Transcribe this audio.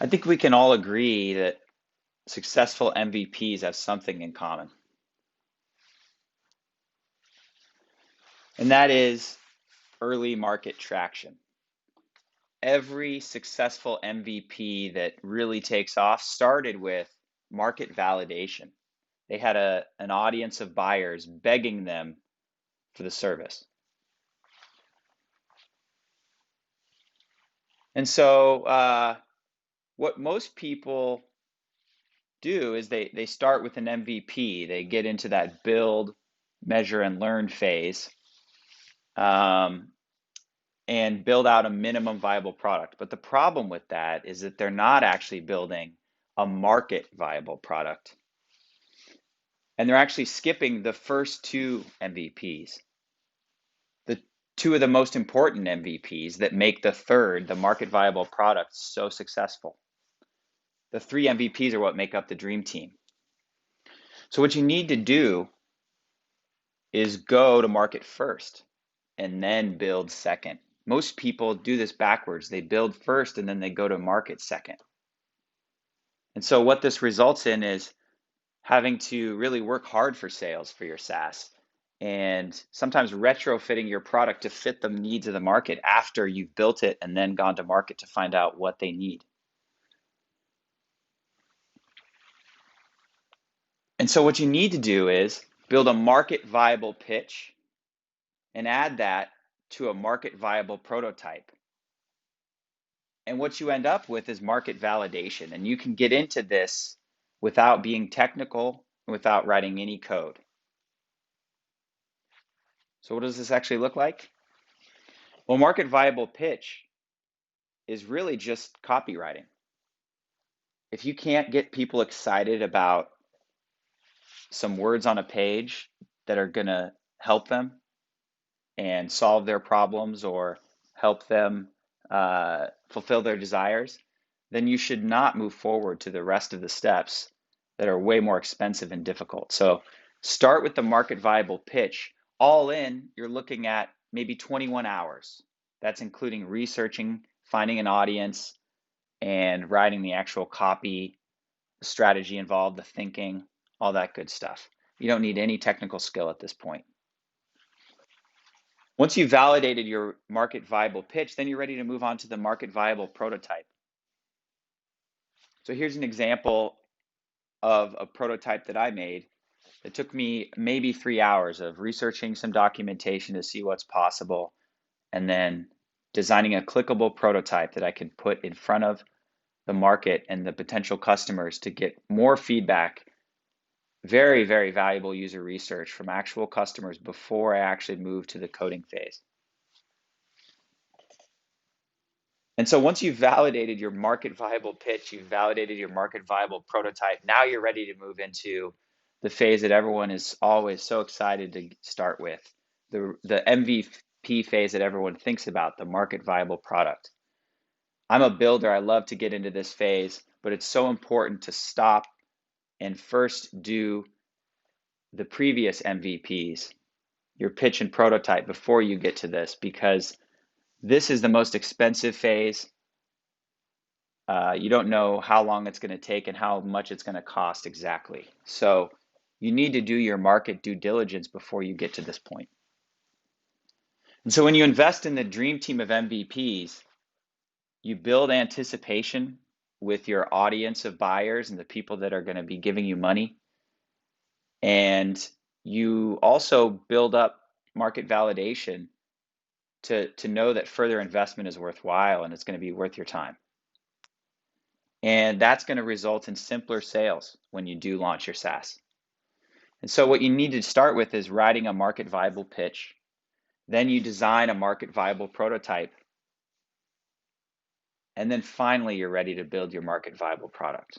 I think we can all agree that successful MVPs have something in common, and that is early market traction. Every successful MVP that really takes off started with market validation. They had an audience of buyers begging them for the service. And so, what most people do is they start with an MVP. They get into that build, measure, and learn phase, um, and build out a minimum viable product. But the problem with that is that they're not actually building a market viable product. And they're actually skipping the first two MVPs, the two of the most important MVPs that make the third, the market viable product, so successful. The three MVPs are what make up the dream team. So what you need to do is go to market first and then build second. Most people do this backwards. They build first and then they go to market second. And so what this results in is having to really work hard for sales for your SaaS and sometimes retrofitting your product to fit the needs of the market after you've built it and then gone to market to find out what they need. And so what you need to do is build a market viable pitch and add that to a market viable prototype. And what you end up with is market validation. And you can get into this without being technical, without writing any code. So what does this actually look like? Well, market viable pitch is really just copywriting. If you can't get people excited about some words on a page that are going to help them and solve their problems or help them fulfill their desires, then you should not move forward to the rest of the steps that are way more expensive and difficult. So start with the market viable pitch. All in, you're looking at maybe 21 hours. That's including researching, finding an audience, and writing the actual copy, the strategy involved, the thinking, all that good stuff. You don't need any technical skill at this point. Once you've validated your market viable pitch, then you're ready to move on to the market viable prototype. So here's an example of a prototype that I made. It took me maybe 3 hours of researching some documentation to see what's possible, and then designing a clickable prototype that I could put in front of the market and the potential customers to get more feedback, very, very valuable user research from actual customers before I actually moved to the coding phase. And so once you've validated your market viable pitch, you've validated your market viable prototype, now you're ready to move into the phase that everyone is always so excited to start with, the MVP phase that everyone thinks about, the market viable product. I'm a builder. I love to get into this phase, but it's so important to stop and first do the previous MVPs, your pitch and prototype, before you get to this, because this is the most expensive phase. You don't know how long it's going to take and how much it's going to cost exactly. So you need to do your market due diligence before you get to this point. And so when you invest in the dream team of MVPs, you build anticipation with your audience of buyers and the people that are going to be giving you money. And you also build up market validation to know that further investment is worthwhile and it's going to be worth your time. And that's going to result in simpler sales when you do launch your SaaS. And so what you need to start with is writing a market viable pitch. Then you design a market viable prototype. And then finally, you're ready to build your market viable product.